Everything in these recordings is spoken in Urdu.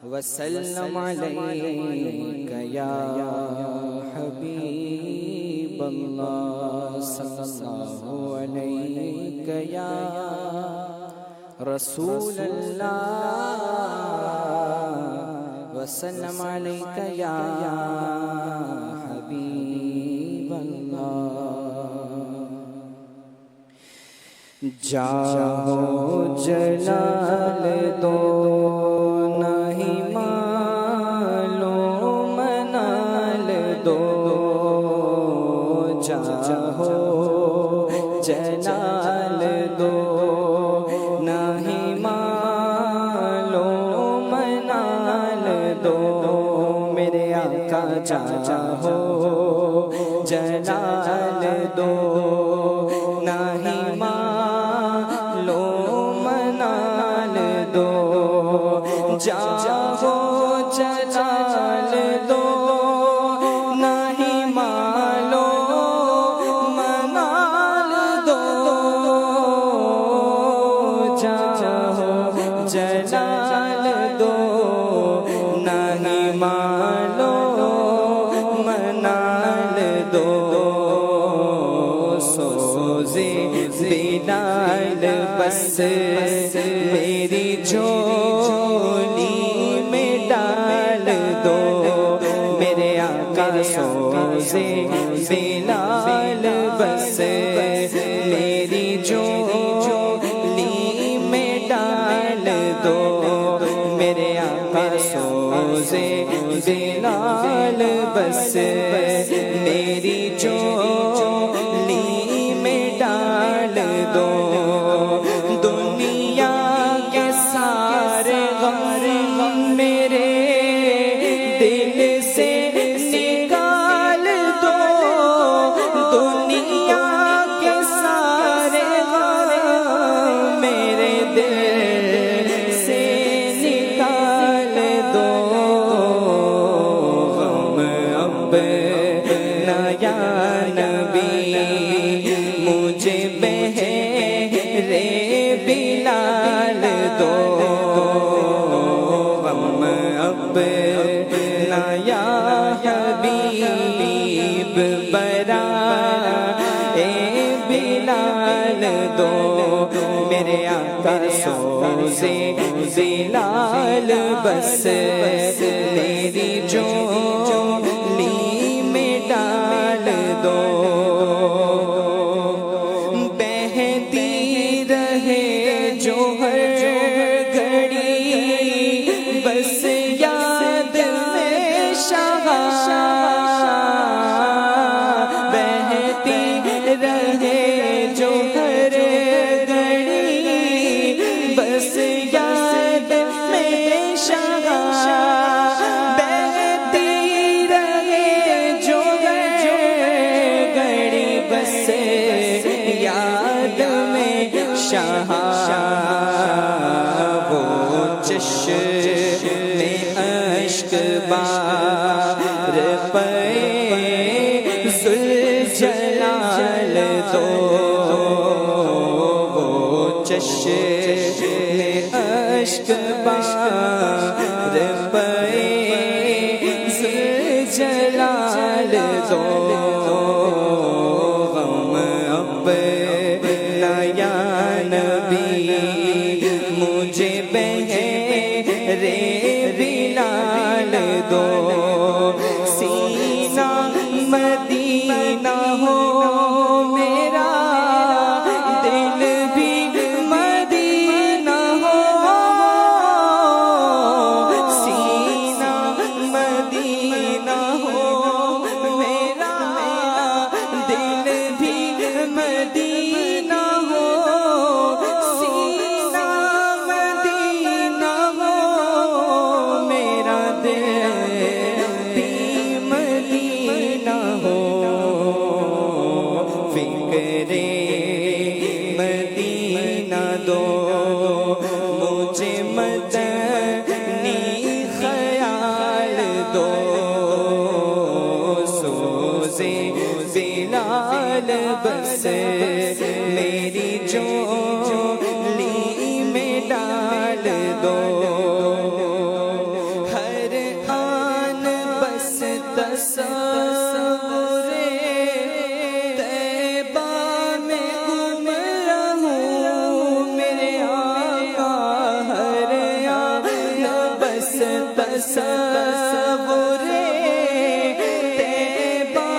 وسلم علیک یا حبیب اللہ صلی اللہ علیک یا رسول اللہ وسلم علیک یا حبیب اللہ جاہو جلال دو نہیں مالو منال دو جاہو جلال دو نہیں مالو منال دو میرے آقا چاہو جلال دو نہیں مالو منال دو جاہو جلال دو نہیں مالو منال دو جاہو جلال دو نہیں مالو منال دو سوزے بلال بس میری جھولی میں ڈال دو میرے آقا سوزے بلال بس میری جھولی میں ڈال دو میرے آقا سوزے بلال بس میری جھولی میں ڈال دو دنیا کے سارے غم میرے دل سے نکال دو دنیا کے سارے غم میرے دل سے نکال دو غم اب نہ یا نبی مجھے بہرے بلال دو غم اب نہ یا حبیب برائے بلال دو میرے آقا سوزے بلال بس میری جھولی میں ڈال دو بہتی رہے جو ہر گھڑی بس یاد میں شاہ بہتی رہے جو ہر گھڑی بس یاد میں شاہ بہتی رہے جو ہر گھڑی بس یاد میں شاہ وہ چشم اشک بار پہ ذوالجلال دو وہ چشم اشک بار پہ ذوالجلال دو غم اب نہ یا نبی مجھے بہرے بلال دو سینہ مدینہ ہو میرا دل بھی مدینہ ہو سینہ مدینہ ہو میرا دل بھی مدینہ ہو سینہ مدینہ ہو میرا دل بھی مدینہ ہو دو ہر آن بس تصور طیبہ میں گم رہوں میرے آقا ہر آن بس تصور طیبہ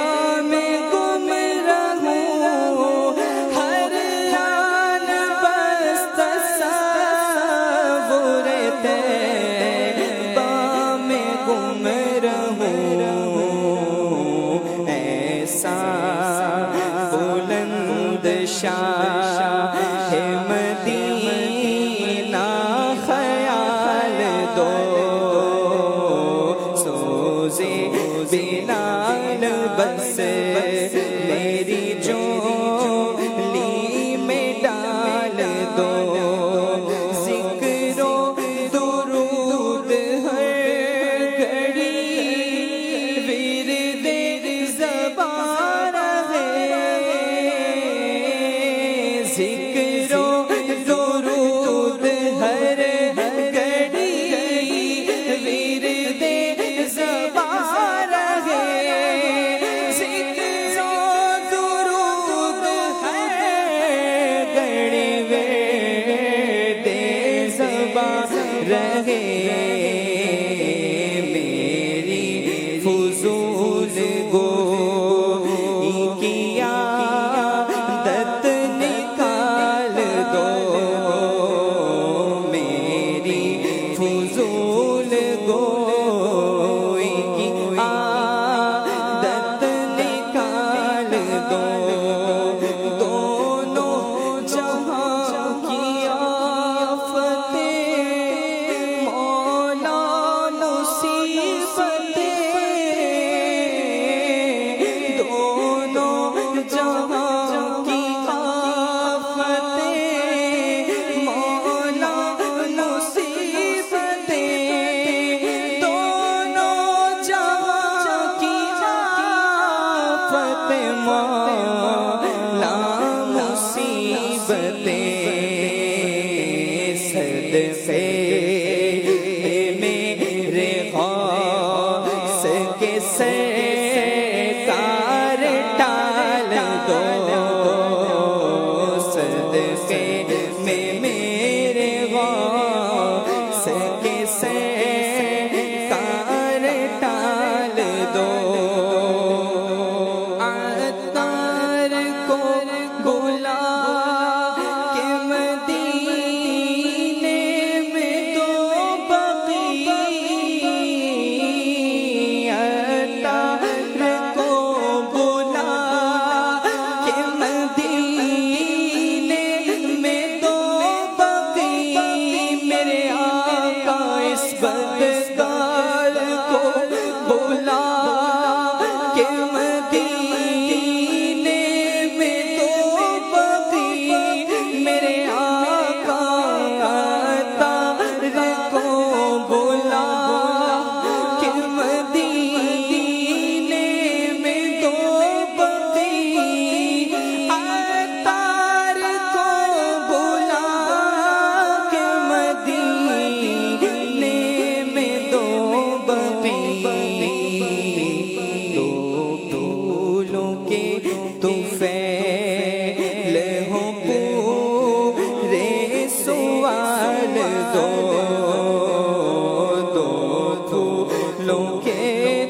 میں گم رہوں ہر آن بس تصور طیبہ میں گم رہوں ایسا بلند شاہ مدینہ خیال دو سوزے بلال بس میری جولی میں ڈال دو ذکر و درود ہر گھڑی ورد زبان رہے ذکر و درود ہر گھڑی ورد زبان رہے ذکر و درود ہر گھڑی ورد زبان رہے میری فضول گوئی کی عادت نکال دو میری فضول گوئی کی عادت نکال دو دونوں جہاں کی آفتیں مولا مصیبتیں دونوں جہاں کی آفتیں مولا مصیبتیں دونوں جہاں کی آفتیں مولا مصیبتیں صدقے میرے غوث کے سرکار ٹال دو صدقے میں میرے غوث کے سرکار ٹال دو عطار کو بلا کے مدینے میں دو بقی عطار کو بلا کے مدینے میں دو بقی میرے آقا اس بدکار کو بلا کے مدینے میں دو بقی میرے آقا عطار کو بلا کے مدینے میں دو بقی عطار کو بلا کے مدینے میں دو بقی دو پھولوں کے طفیل ہوں پورے سوال دو دو پھولوں کے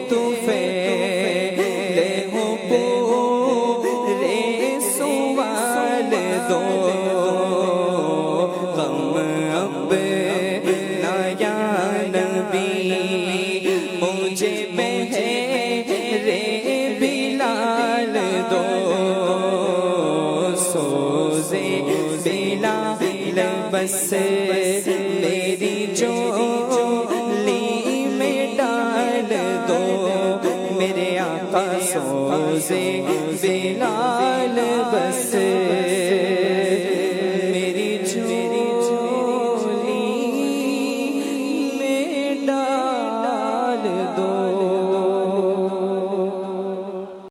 طفیل ہوں پورے سوال دو غم اب نہ یا نبی مجھے بہرے بلال دو سوزے بلال بس میری جولی میں ڈال دو میرے آقا سوزے بلال بس